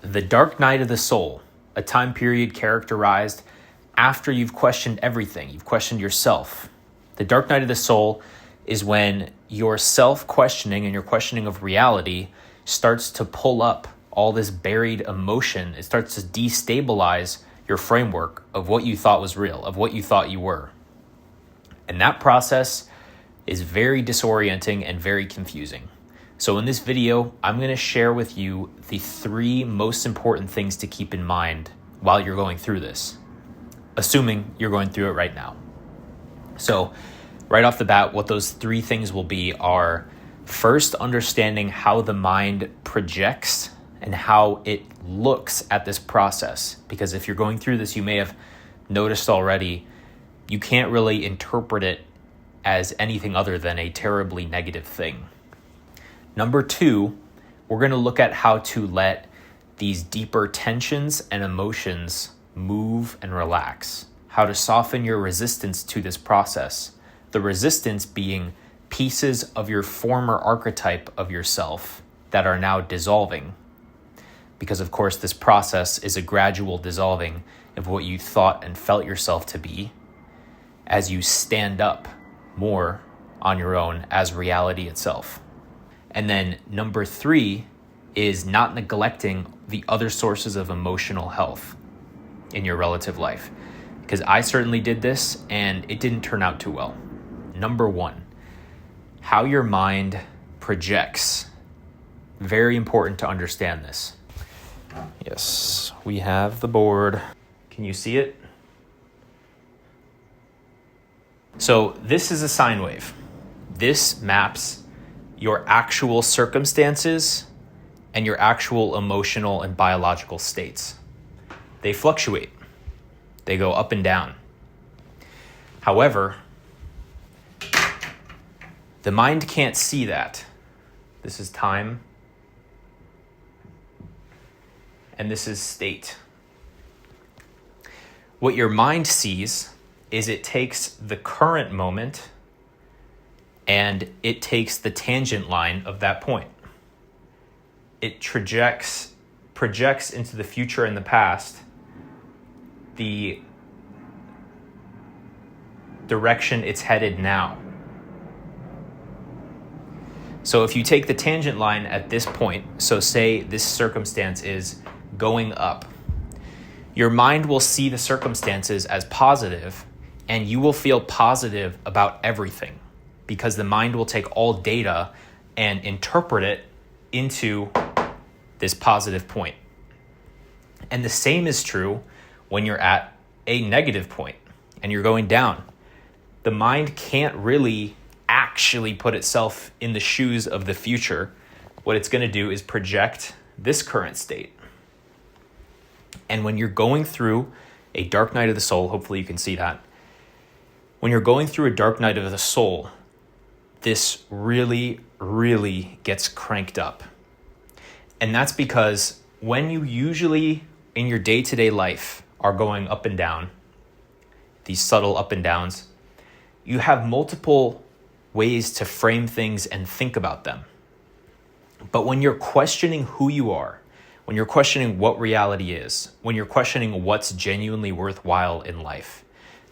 The dark night of the soul, a time period characterized after you've questioned everything. You've questioned yourself. The dark night of the soul is when your self-questioning and your questioning of reality starts to pull up all this buried emotion. It starts to destabilize your framework of what you thought was real, of what you thought you were. And that process is very disorienting and very confusing. So in this video, I'm going to share with you the 3 most important things to keep in mind while you're going through this, assuming you're going through it right now. So right off the bat, what those 3 things will be are, first, understanding how the mind projects and how it looks at this process. Because if you're going through this, you may have noticed already, you can't really interpret it as anything other than a terribly negative thing. Number 2, we're going to look at how to let these deeper tensions and emotions move and relax, how to soften your resistance to this process. The resistance being pieces of your former archetype of yourself that are now dissolving. Because of course, this process is a gradual dissolving of what you thought and felt yourself to be as you stand up more on your own as reality itself. And then number 3 is not neglecting the other sources of emotional health in your relative life. Because I certainly did this and it didn't turn out too well. Number 1, how your mind projects. Very important to understand this. Yes, we have the board. Can you see it? So this is a sine wave. This maps your actual circumstances and your actual emotional and biological states. They fluctuate. They go up and down. However, the mind can't see that. This is time, and this is state. What your mind sees is it takes the current moment and it takes the tangent line of that point. It projects into the future and the past the direction it's headed now. So if you take the tangent line at this point, so say this circumstance is going up, your mind will see the circumstances as positive and you will feel positive about everything because the mind will take all data and interpret it into this positive point. And the same is true when you're at a negative point and you're going down. The mind can't really actually put itself in the shoes of the future. What it's going to do is project this current state. And when you're going through a dark night of the soul, hopefully you can see that. When you're going through a dark night of the soul, this really, really gets cranked up. And that's because when you usually in your day-to-day life are going up and down, these subtle up and downs, you have multiple ways to frame things and think about them. But when you're questioning who you are, when you're questioning what reality is, when you're questioning what's genuinely worthwhile in life,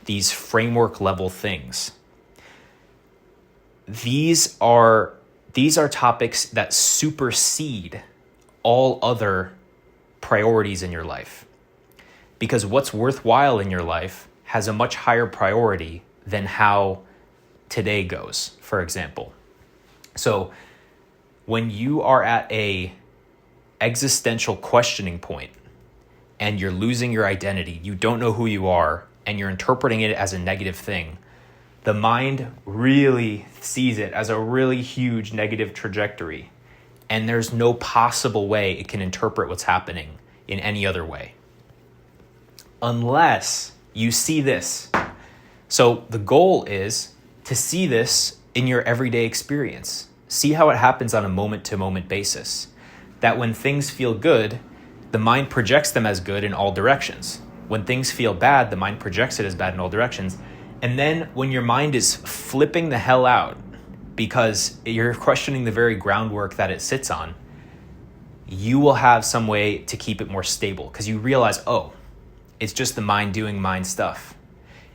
these framework level things, these are topics that supersede all other priorities in your life. Because what's worthwhile in your life has a much higher priority than how today goes, for example. So when you are at a existential questioning point and you're losing your identity, you don't know who you are, and you're interpreting it as a negative thing, the mind really sees it as a really huge negative trajectory. And there's no possible way it can interpret what's happening in any other way. Unless you see this. So the goal is to see this in your everyday experience. See how it happens on a moment-to-moment basis. That when things feel good, the mind projects them as good in all directions. When things feel bad, the mind projects it as bad in all directions. And then when your mind is flipping the hell out because you're questioning the very groundwork that it sits on, you will have some way to keep it more stable because you realize, oh, it's just the mind doing mind stuff.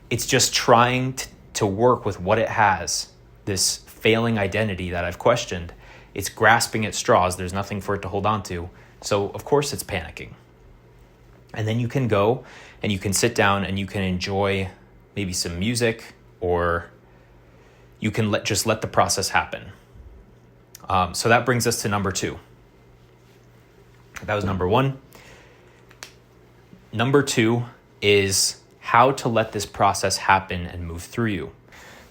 It's just trying to work with what it has, this failing identity that I've questioned. It's grasping at straws. There's nothing for it to hold on to. So of course it's panicking. And then you can go and you can sit down and you can enjoy maybe some music, or you can just let the process happen. So that brings us to number 2. That was number 1. Number 2 is how to let this process happen and move through you.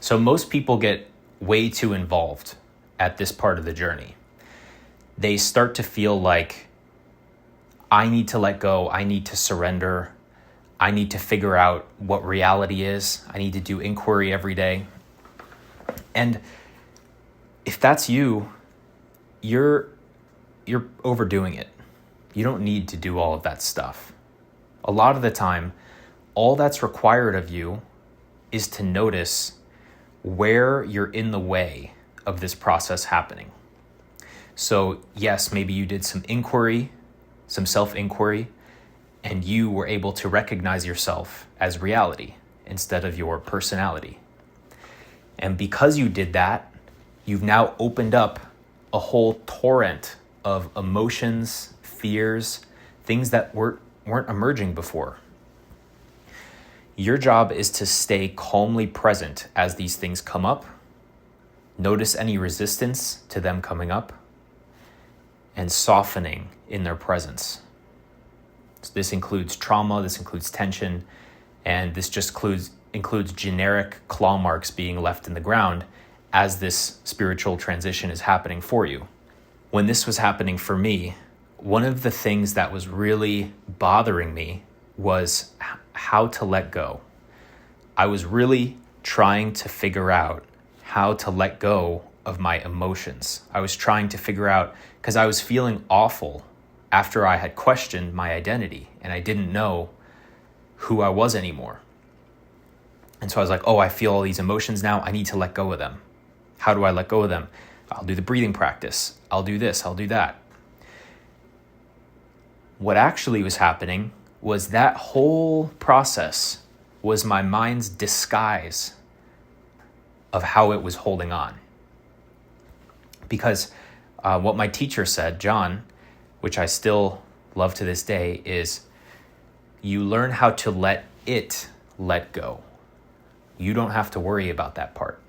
So most people get way too involved at this part of the journey. They start to feel like, I need to let go, I need to surrender, I need to figure out what reality is, I need to do inquiry every day. And if that's you, you're overdoing it. You don't need to do all of that stuff. A lot of the time, all that's required of you is to notice where you're in the way of this process happening. So yes, maybe you did some inquiry, some self-inquiry, and you were able to recognize yourself as reality instead of your personality. And because you did that, you've now opened up a whole torrent of emotions, fears, things that weren't emerging before. Your job is to stay calmly present as these things come up. Notice any resistance to them coming up and softening in their presence. So this includes trauma, this includes tension, and this just includes generic claw marks being left in the ground as this spiritual transition is happening for you. When this was happening for me, one of the things that was really bothering me was how to let go. I was really trying to figure out how to let go of my emotions. I was trying to figure out, because I was feeling awful after I had questioned my identity and I didn't know who I was anymore. And so I was like, oh, I feel all these emotions now. I need to let go of them. How do I let go of them? I'll do the breathing practice. I'll do this. I'll do that. What actually was happening was that whole process was my mind's disguise of how it was holding on. Because what my teacher said, John, which I still love to this day, is you learn how to let it let go. You don't have to worry about that part.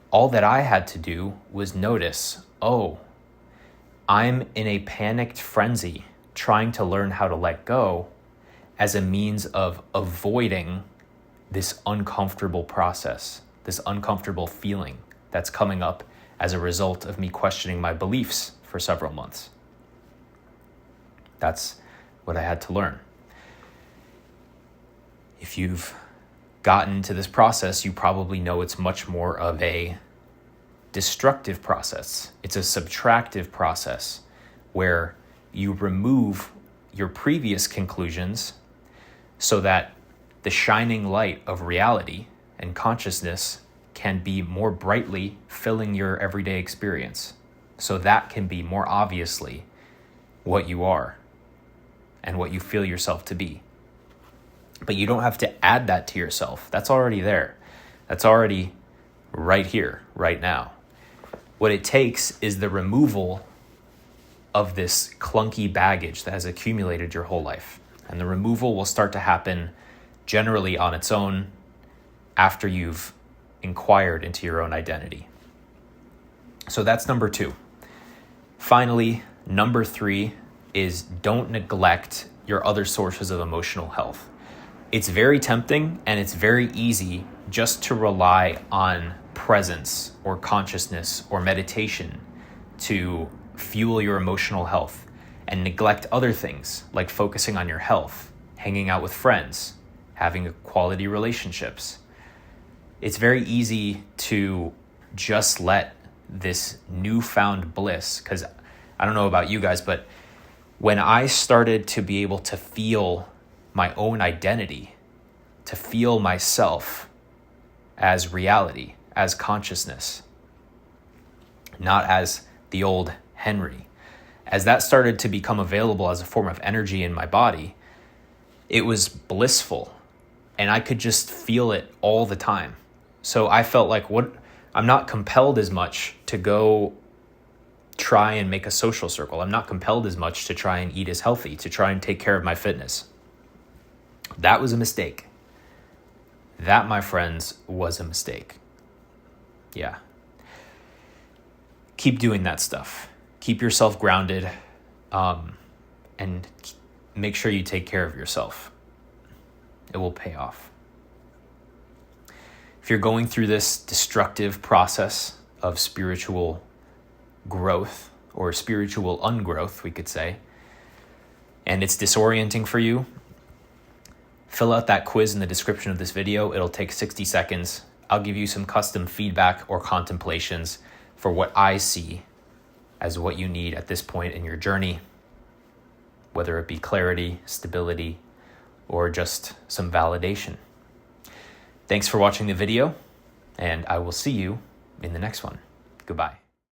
All that I had to do was notice, oh, I'm in a panicked frenzy trying to learn how to let go as a means of avoiding this uncomfortable process, this uncomfortable feeling that's coming up as a result of me questioning my beliefs for several months. That's what I had to learn. If you've gotten to this process, you probably know it's much more of a destructive process. It's a subtractive process where you remove your previous conclusions so that the shining light of reality and consciousness can be more brightly filling your everyday experience. So that can be more obviously what you are and what you feel yourself to be. But you don't have to add that to yourself. That's already there. That's already right here, right now. What it takes is the removal of this clunky baggage that has accumulated your whole life. And the removal will start to happen generally on its own after you've inquired into your own identity. So that's number 2. Finally, number 3 is don't neglect your other sources of emotional health. It's very tempting and it's very easy just to rely on presence or consciousness or meditation to fuel your emotional health and neglect other things like focusing on your health, hanging out with friends, having quality relationships. It's very easy to just let this newfound bliss, because I don't know about you guys, but when I started to be able to feel my own identity, to feel myself as reality, as consciousness, not as the old Henry, As that started to become available as a form of energy in my body, it was blissful, and I could just feel it all the time. So I felt like I'm not compelled as much to go try and make a social circle. I'm not compelled as much to try and eat as healthy, to try and take care of my fitness. That was a mistake. That, my friends, was a mistake. Yeah. Keep doing that stuff. Keep yourself grounded, and make sure you take care of yourself. It will pay off. If you're going through this destructive process of spiritual growth, or spiritual ungrowth, we could say, and it's disorienting for you, fill out that quiz in the description of this video. It'll take 60 seconds. I'll give you some custom feedback or contemplations for what I see as what you need at this point in your journey, whether it be clarity, stability, or just some validation. Thanks for watching the video, and I will see you in the next one. Goodbye.